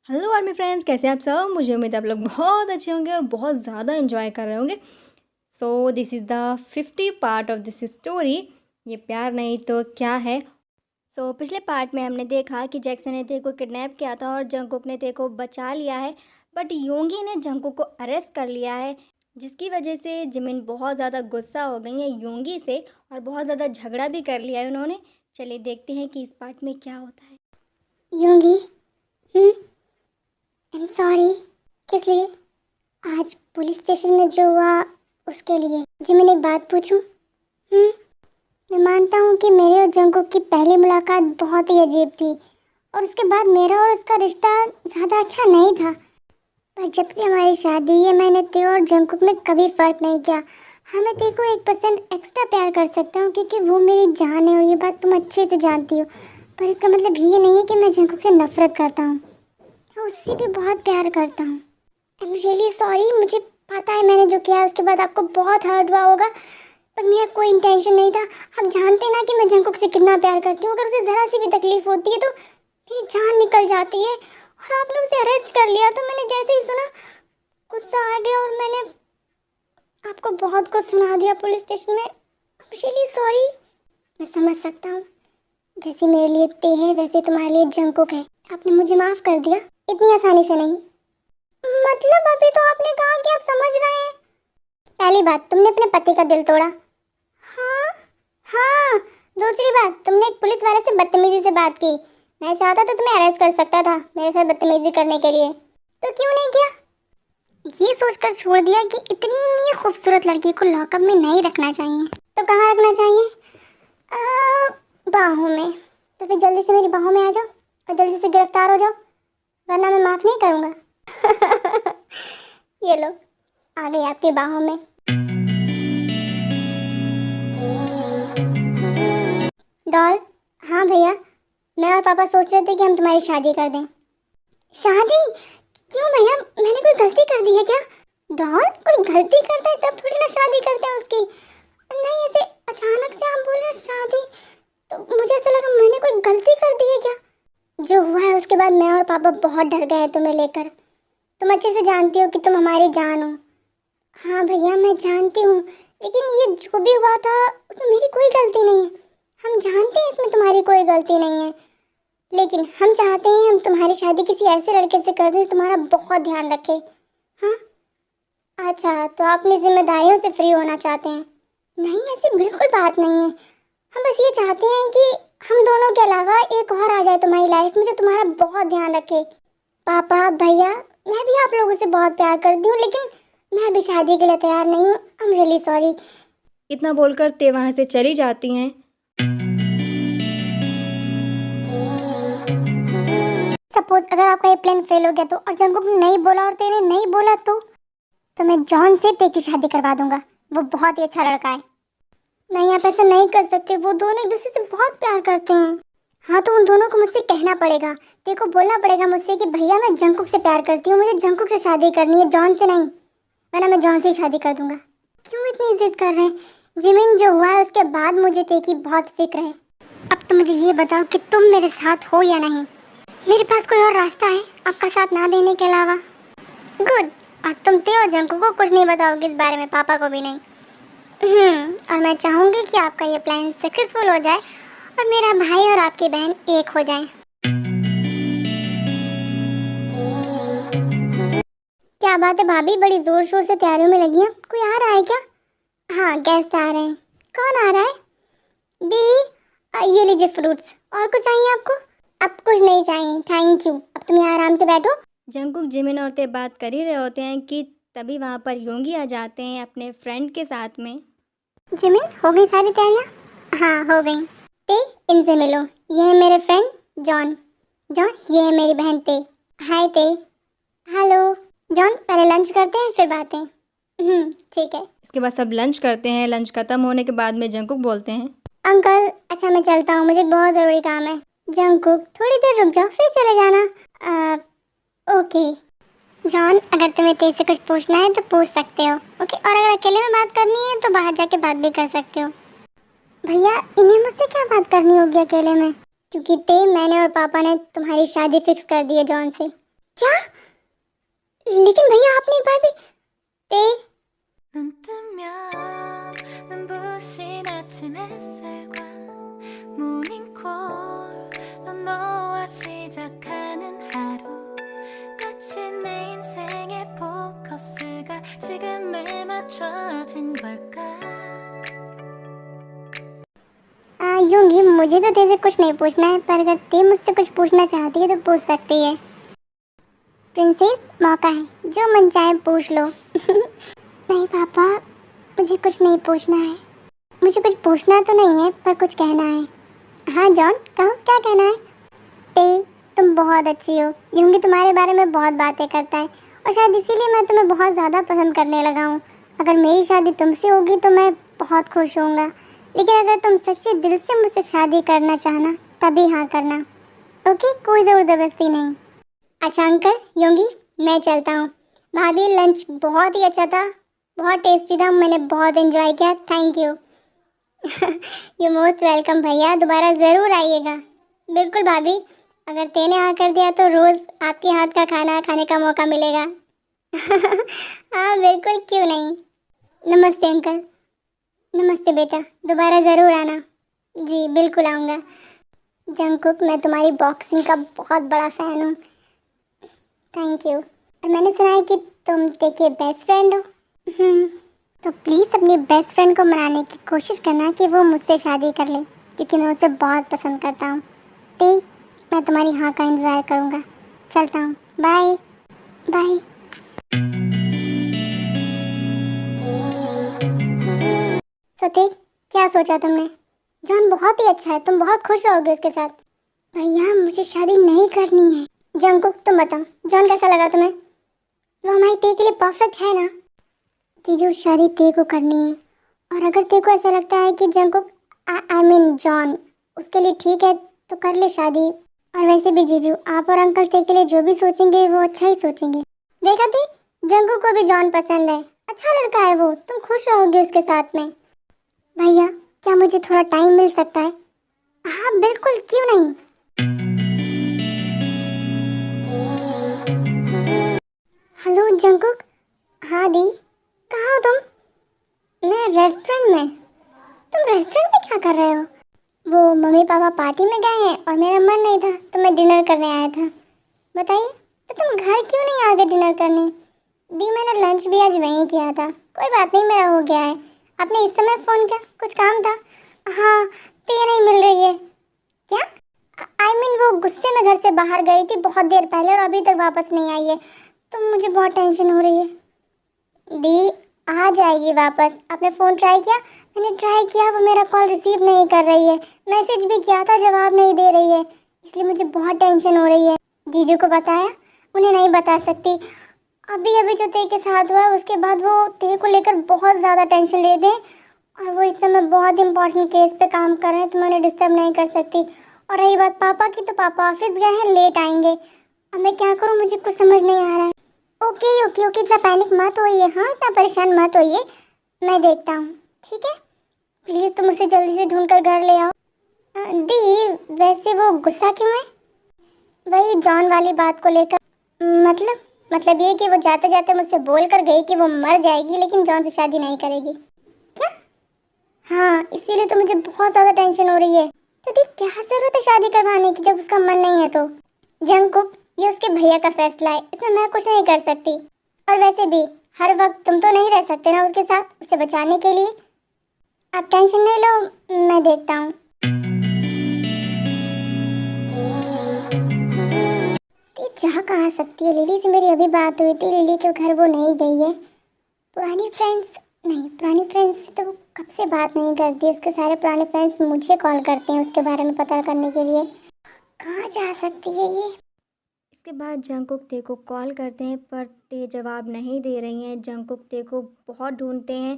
Hello army friends, कैसे हैं आप सब। मुझे उम्मीद है आप लोग बहुत अच्छे होंगे और बहुत ज़्यादा एंजॉय कर रहे होंगे। So this is the 50 part of this story. ये प्यार नहीं तो क्या है। पिछले पार्ट में हमने देखा कि जैक्सन ने ते को किडनैप किया था और जंगकुक ने ते को बचा लिया है, बट योंगी ने जंगकुक को अरेस्ट कर लिया है, जिसकी वजह से जिमिन बहुत ज़्यादा गुस्सा हो गई है योंगी से और बहुत ज़्यादा झगड़ा भी कर लिया है उन्होंने। चलिए देखते हैं कि इस पार्ट में क्या होता है। योंगी, आई एम सॉरी। किस लिए? आज पुलिस स्टेशन में जो हुआ उसके लिए। जी मैंने एक बात पूछूं? मैं मानता हूँ कि मेरे और जंगकुक की पहली मुलाकात बहुत ही अजीब थी और उसके बाद मेरा और उसका रिश्ता ज़्यादा अच्छा नहीं था। पर जब से हमारी शादी हुई है मैंने ते और जंगकुक में कभी फ़र्क नहीं किया। हाँ, मैं ते को 1% एक्स्ट्रा प्यार कर सकता हूँ क्योंकि वो मेरी जान है और ये बात तुम अच्छे से जानती हो। पर इसका मतलब ये नहीं है कि मैं जंगकुक से नफरत करता हूँ। मैं उससे भी बहुत प्यार करता हूँ। I am really sorry. मुझे पता है मैंने जो किया उसके बाद आपको बहुत हर्ट हुआ होगा, पर मेरा कोई इंटेंशन नहीं था। आप जानते ना कि मैं जंगकुक से कितना प्यार करती हूँ। अगर उसे ज़रा सी भी तकलीफ होती है तो मेरी जान निकल जाती है। और आपने उसे अरेस्ट कर लिया तो मैंने जैसे ही सुना गुस्सा आ गया और मैंने आपको बहुत कुछ सुना दिया पुलिस स्टेशन में। I am really sorry. मैं समझ सकता हूँ, जैसे मेरे लिए ते है वैसे तुम्हारे लिए जंगकुक है। आपने मुझे माफ़ कर दिया, इतनी आसानी से नहीं। मतलब अभी तो आपने कहा कि आप समझ रहे हैं। पहली बात, तुमने अपने पति का दिल तोड़ा। हाँ हाँ। दूसरी बात, तुमने एक पुलिस वाले से बदतमीजी से बात की। मैं चाहता तो तुम्हें अरेस्ट कर सकता था मेरे साथ बदतमीजी करने के लिए, तो क्यों नहीं किया? ये सोचकर छोड़ दिया कि इतनी खूबसूरत लड़की को लॉकअप में नहीं रखना चाहिए। तो कहाँ रखना चाहिए? बाहों में। तो फिर जल्दी से मेरी बाहों में आ जाओ और जल्दी से गिरफ्तार हो जाओ, वरना मैं माफ़ नहीं करूँगा। ये लो, आ गई आपकी बाहों में। डॉल। हाँ भैया, मैं और पापा सोच रहे थे कि हम तुम्हारी शादी कर दें। शादी? क्यों भैया, मैंने कोई गलती कर दी है क्या? डॉल, कोई गलती करता है तब थोड़ी ना शादी करते हैं उसकी। नहीं, ऐसे अचानक से आप बोल रहे हैं शादी, तो मुझे ऐसा लगा मैंने कोई गलती कर दी है क्या। जो हुआ है उसके बाद मैं और पापा बहुत डर गए तुम्हें लेकर। तुम अच्छे से जानती हो कि तुम हमारी जान हो। हाँ भैया, मैं जानती हूँ, लेकिन ये जो भी हुआ था उसमें मेरी कोई गलती नहीं है। हम जानते हैं इसमें तुम्हारी कोई गलती नहीं है, लेकिन हम चाहते हैं हम तुम्हारी शादी किसी ऐसे लड़के से कर दें जो तुम्हारा बहुत ध्यान रखे। हाँ अच्छा, तो आप अपनी जिम्मेदारियों से फ्री होना चाहते हैं? नहीं, ऐसी बिल्कुल बात नहीं है। हम बस ये चाहते हैं कि हम दोनों के अलावा एक और आ जाए तुम्हारी लाइफ में जो तुम्हारा बहुत ध्यान रखे। पापा, भैया, मैं भी आप लोगों से बहुत प्यार करती हूँ, लेकिन मैं अभी शादी के लिए तैयार नहीं हूँ। I am really sorry. इतना बोलकर ते वहाँ से चली जाती हैं। सपोज अगर आपका ये प्लान फेल हो गया तो, और जंगकुक ने नहीं बोला और तेने नहीं बोला तो मैं जॉन से ते की शादी करवा दूंगा। वो बहुत ही अच्छा लड़का है। नहीं, आप ऐसा नहीं कर सकते। वो दोनों एक दूसरे से बहुत प्यार करते हैं। हाँ, तो उन दोनों को मुझसे कहना पड़ेगा। ते को बोलना पड़ेगा मुझसे कि भैया मैं जंगकुक से प्यार करती हूँ, मुझे जंगकुक से शादी करनी है, जॉन से नहीं, वरना मैं जॉन से ही शादी कर दूंगा। क्यों इतनी जिद कर रहे हैं? जिमिन, जो हुआ है उसके बाद मुझे ते की बहुत फिक्र है। अब तो मुझे ये बताओ कि तुम मेरे साथ हो या नहीं। मेरे पास कोई और रास्ता है आपका साथ ना देने के अलावा? गुड। और तुम ते और जंकू को कुछ नहीं बताओगे इस बारे में, पापा को भी नहीं। और मैं चाहूँगी कि आपका ये प्लान सक्सेसफुल हो जाए और मेरा भाई और आपकी बहन एक हो जाए। क्या बात है भाभी, बड़ी जोर शोर से तैयारियों में लगी हैं। कोई आ रहा है क्या? हाँ, गेस्ट आ रहे हैं। कौन आ रहा है? दी, ये लीजिए फ्रूट्स। और कुछ चाहिए आपको? अब कुछ नहीं चाहिए, थैंक यू। अब तुम यहाँ आराम से बैठो। जंगकुक जिमिन और ते बात कर ही रहे होते हैं कि तभी वहाँ पर योंगी आ जाते हैं अपने फ्रेंड के साथ में। जिमिन, हो गई सारी तैयारियाँ? हाँ, हो गई। ते, इनसे मिलो। ये है मेरे फ्रेंड जॉन। जॉन, ये है मेरी बहन ते। हाय ते। हेलो। जॉन, पहले लंच करते हैं फिर बातें। ठीक है। इसके बाद सब लंच करते हैं। लंच खत्म होने के बाद में जंगकुक बोलते हैं, अंकल, अच्छा मैं चलता हूँ, मुझे बहुत ज़रूरी काम है। जंगकुक, थोड़ी देर रुक जाओ फिर चले जाना। ओके। जॉन, अगर तुम्हें तेज से कुछ पूछना है तो पूछ सकते हो, ओके? और अगर अकेले में बात करनी है तो बाहर जाके बात भी कर सकते हो। भैया, इन्हें मुझसे क्या बात करनी होगी अकेले में? क्योंकि ते, मैंने और पापा ने तुम्हारी शादी फिक्स कर दी है जॉन से। क्या? लेकिन भैया आपने एक बार भी ते 눈 뜨면 눈부신 아침 햇살과 모닝콜로 너와 시작하는 하루 마치 내 인생의 포커스가 지금에 맞춰진 걸까 यूंगी मुझे तो तेरे से कुछ नहीं पूछना है, पर अगर ते मुझसे कुछ पूछना चाहती है तो पूछ सकती है। प्रिंसेस, मौका है, जो मन चाहे पूछ लो। नहीं पापा, मुझे कुछ नहीं पूछना है। मुझे कुछ पूछना तो नहीं है, पर कुछ कहना है। हाँ जॉन, कहो क्या कहना है। ते, तुम बहुत अच्छी हो। यूंगी तुम्हारे बारे में बहुत बातें करता है और शायद इसीलिए मैं तुम्हें बहुत ज़्यादा पसंद करने लगा हूँ। अगर मेरी शादी तुमसे होगी तो मैं बहुत खुश होऊंगा, लेकिन अगर तुम सच्चे दिल से मुझसे शादी करना चाहना तभी हाँ करना, ओके? कोई ज़बरदस्ती नहीं। अच्छा अंकल, यूंगी मैं चलता हूँ। भाभी, लंच बहुत ही अच्छा था, बहुत टेस्टी था, मैंने बहुत एंजॉय किया। Thank you. You most welcome भैया, दोबारा ज़रूर आइएगा। बिल्कुल भाभी, अगर तेने हाँ कर दिया तो रोज़ आपके हाथ का खाना खाने का मौका मिलेगा। हाँ बिल्कुल, क्यों नहीं। नमस्ते अंकल। नमस्ते बेटा, दोबारा ज़रूर आना। जी बिल्कुल आऊँगा। जंगकुक, मैं तुम्हारी बॉक्सिंग का बहुत बड़ा फ़ैन हूँ। Thank you. और मैंने सुना है कि तुम देखिए बेस्ट फ्रेंड हो। तो प्लीज़ अपनी बेस्ट फ्रेंड को मनाने की कोशिश करना कि वो मुझसे शादी कर ले, क्योंकि मैं उसे बहुत पसंद करता हूँ। ठीक, मैं तुम्हारी हाँ का इंतज़ार करूँगा। चलता हूँ, बाय बाय। सती, क्या सोचा तुमने? जॉन बहुत ही अच्छा है, तुम बहुत खुश रहोगे उसके साथ। भैया मुझे शादी नहीं करनी है। जंगकुक तुम बताओ, जॉन कैसा लगा तुम्हें? वो हमारी ते के लिए परफेक्ट है ना? जीजू, शादी ते को करनी है, और अगर ते को ऐसा लगता है कि जंगकुक आई मीन जॉन उसके लिए ठीक है तो कर ले शादी। और वैसे भी जीजू, आप और अंकल ते के लिए जो भी सोचेंगे वो अच्छा ही सोचेंगे। देखा थी, जंगकुक को भी जॉन पसंद है, अच्छा लड़का है वो, तुम खुश रहोगे उसके साथ में। भैया, क्या मुझे थोड़ा टाइम मिल सकता है? हाँ बिल्कुल, क्यों नहीं। Hello Jungkook. हाँ दी, कहाँ हो तुम? मैं रेस्टोरेंट में। तुम रेस्टोरेंट में क्या कर रहे हो? वो मम्मी पापा पार्टी में गए हैं और मेरा मन नहीं था तो मैं डिनर करने आया था। बताइए, तो तुम घर क्यों नहीं आ गए डिनर करने? दी, मैंने लंच भी आज वहीं किया था। कोई बात नहीं, मेरा हो गया है। आपने इस समय फ़ोन किया, कुछ काम था? हाँ, ते नहीं मिल रही है। क्या? आई मीन वो गुस्से में घर से बाहर गई थी बहुत देर पहले और अभी तक वापस नहीं आई है, तो मुझे बहुत टेंशन हो रही है। दी, आ जाएगी वापस। आपने फ़ोन ट्राई किया? मैंने ट्राई किया, वो मेरा कॉल रिसीव नहीं कर रही है। मैसेज भी किया था, जवाब नहीं दे रही है, इसलिए मुझे बहुत टेंशन हो रही है। जीजू को बताया? उन्हें नहीं बता सकती। अभी अभी जो ते के साथ हुआ उसके बाद वो ते को लेकर बहुत ज़्यादा टेंशन लेते हैं, और वो इस समय बहुत इंपॉर्टेंट केस पे काम कर रहे हैं, तो मैं उन्हें डिस्टर्ब नहीं कर सकती। और रही बात पापा की, तो पापा ऑफिस गए हैं, लेट आएंगे। अब मैं क्या करूँ, मुझे कुछ समझ नहीं आ रहा है। ओके ओके ओके, इतना पैनिक मत होइए, हाँ इतना परेशान मत होइए, मैं देखता हूँ, ठीक है? प्लीज़ तुम उसे जल्दी से ढूंढ कर घर ले आओ। दी, वैसे वो गुस्सा क्यों है? वही जॉन वाली बात को लेकर। मतलब ये कि वो जाते जाते मुझसे बोल कर गई कि वो मर जाएगी लेकिन जॉन से शादी नहीं करेगी। क्या? हाँ, इसीलिए तो मुझे बहुत ज़्यादा टेंशन हो रही है। तो दी, क्या ज़रूरत है शादी करवाने की जब उसका मन नहीं है तो? जंगकुक, ये उसके भैया का फैसला है, इसमें मैं कुछ नहीं कर सकती। और वैसे भी हर वक्त तुम तो नहीं रह सकते ना उसके साथ, उसे बचाने के लिए। आप टेंशन नहीं लो, मैं देखता हूँ। ये जा कहाँ सकती है? लिली से मेरी अभी बात हुई थी, लिली के घर वो नहीं गई है। पुरानी फ्रेंड्स नहीं, पुरानी फ्रेंड्स से तो वो कब से बात नहीं करती। उसके सारे पुराने फ्रेंड्स मुझे कॉल करते हैं उसके बारे में पता करने के लिए। कहाँ जा सकती है ये? इसके बाद जंगकुक ते को कॉल करते हैं, पर ते जवाब नहीं दे रही हैं। जंगकुक ते को बहुत ढूंढते हैं,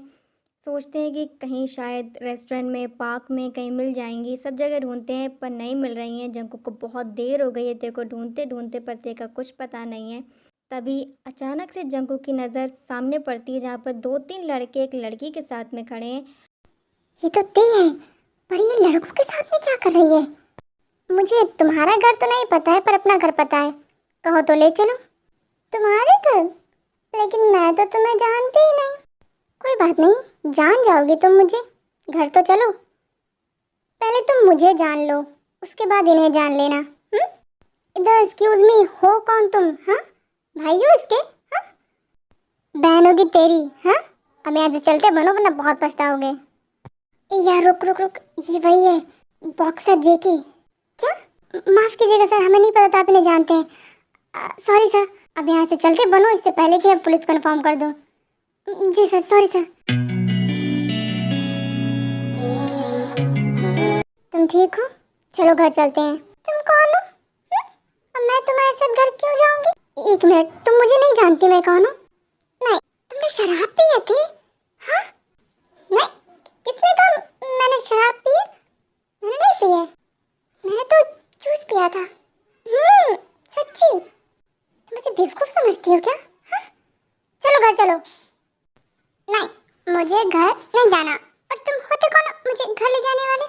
सोचते हैं कि कहीं शायद रेस्टोरेंट में, पार्क में कहीं मिल जाएंगी। सब जगह ढूंढते हैं पर नहीं मिल रही हैं। जंगकुक को बहुत देर हो गई है ते को ढूंढते ढूंढते, पर ते का कुछ पता नहीं है। तभी अचानक से जंगकुक की नज़र सामने पड़ती है, जहाँ पर 2-3 लड़के एक लड़की के साथ में खड़े हैं। ये तो ते है, पर ये लड़कों के साथ में क्या कर रही है? मुझे तुम्हारा घर तो नहीं पता है, पर अपना घर पता है। कहो तो ले चलो। तुम्हारे घर? लेकिन मैं तो तुम्हें जानती ही नहीं। कोई बात नहीं, जान जाओगी तुम मुझे। घर तो चलो, पहले तुम मुझे जान लो, उसके बाद इन्हें जान लेना। इधर एक्सक्यूज मी, हो कौन तुम? हाँ, भाई हो इसके? हाँ, बहन होगी तेरी? हाँ, अब यहाँ से चलते बनो वरना बहुत पछताओगे। यार रुक रुक रुक, ये वही है बॉक्सर जेके। क्या? माफ कीजिएगा सर, हमें नहीं पता था आप इन्हें जानते हैं। सॉरी सर, अब यहाँ से चलते बनो इससे पहले कि मैं पुलिस को इन्फॉर्म कर दूँ। जी सर, सॉरी सर। तुम ठीक हो? चलो घर चलते हैं। तुम कौन हो? अब मैं तुम्हारे साथ घर क्यों जाऊंगी? एक मिनट, तुम मुझे नहीं जानती मैं कौन हूँ? नहीं, तुमने शराब पी है थी? हाँ? नहीं, किसने कहा मैंने शराब पी है? मैंने नहीं पी है, मैंने तो जूस पिया था। सच्ची? तुम मुझे बेवकूफ समझती हो क्या? हाँ? चलो घर चलो। नहीं, मुझे घर नहीं जाना। और तुम होते कौन हो मुझे घर ले जाने वाले?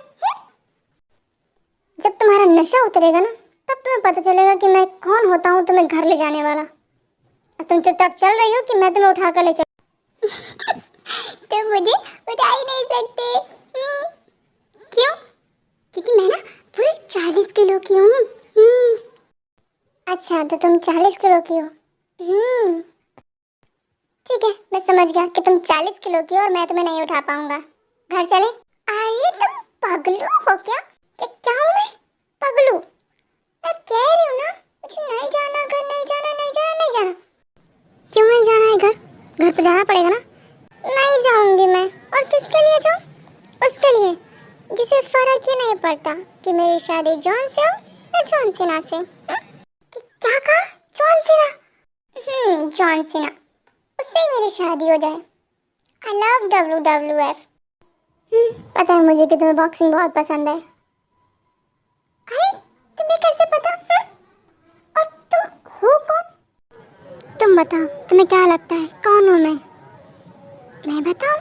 जब तुम्हारा नशा उतरेगा ना, तब तुम्हें पता चलेगा कि मैं कौन होता हूँ तुम्हें घर ले जाने वाला। अब तुम चुपचाप चल रही हो कि मैं तुम्हें उठा कर ले चल? तुम मुझे उठा ही नहीं सकते। क्यों? क्योंकि मैं ना पूरे 40 किलो की हूँ। अच्छा, तो तुम 40 किलो की हो? ठीक है, मैं समझ गया कि तुम 40 किलो की हो और मैं तुम्हें नहीं उठा पाऊंगा। घर चले? अरे तुम पगलू हो क्या? क्या हूँ मैं? पगलू? मैं कह रही हूँ ना, मुझे नहीं जाना घर, नहीं जाना, नहीं जाना, नहीं जाना। क्यों नहीं जाना है घर? घर तो जाना पड़ेगा ना। नहीं जाऊंगी मैं। और किसके लिए जाऊँ? उसके लिए जिसे फर्क ही नहीं पड़ता कि मेरी शादी जॉन से हो या जॉन सीना से। क्या कहा? John Cena? जॉन सीना, उससे ही मेरी शादी हो जाए। I love WWF। पता है मुझे कि तुम्हें बॉक्सिंग बहुत पसंद है। अरे तुम्हें कैसे पता? और तुम हो कौन? तुम बताओ, तुम्हें क्या लगता है कौन हूँ मैं बताऊँ?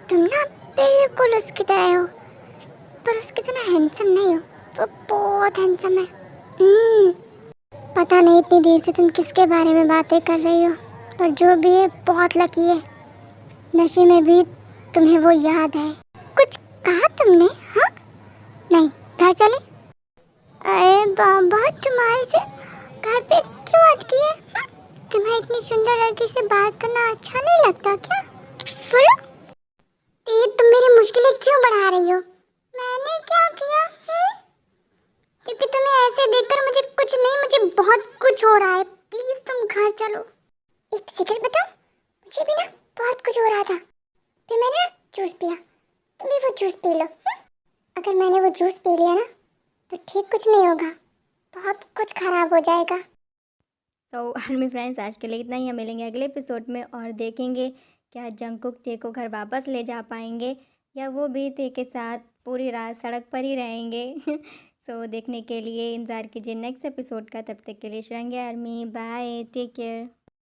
तुम ना बिल्कुल उसकी तरह हो, पर उसकी तरह हैंडसम नहीं हो। वो बहुत हैंडसम है। पता नहीं इतनी देर से तुम किसके बारे में बातें कर रही हो, पर जो भी है बहुत लकी है। नशे में भी तुम्हें वो याद है। कुछ कहा तुमने? हाँ? नहीं, घर चले? अरे बहुत तुम्हारे से घर पे क्यों अटकी है? तुम्हें इतनी सुंदर लड़की से बात करना अच्छा नहीं लगता क्या? बोलो। तुम मेरी मुश्किलें क्यों बढ़ा रही हो? मैंने क्या किया? क्योंकि तुम्हें ऐसे देखकर मुझे कुछ नहीं, मुझे बहुत कुछ हो रहा है। प्लीज तुम घर चलो। एक सीक्रेट बताओ, मुझे भी ना बहुत कुछ हो रहा था, फिर मैंने जूस पिया। तुम भी वो जूस पी लो। अगर मैंने वो जूस पी लिया ना, तो ठीक कुछ नहीं होगा, बहुत कुछ खराब हो जाएगा। तो आर्मी फ्रेंड्स, आज के लिए इतना ही। हम मिलेंगे अगले एपिसोड में और देखेंगे क्या जंगकुक टे को घर वापस ले जा पाएंगे या वो भी टे के साथ पूरी रात सड़क पर ही रहेंगे। तो देखने के लिए इंतज़ार कीजिए नेक्स्ट एपिसोड का। तब तक के लिए शरंगे आर्मी, बाय, टेक केयर।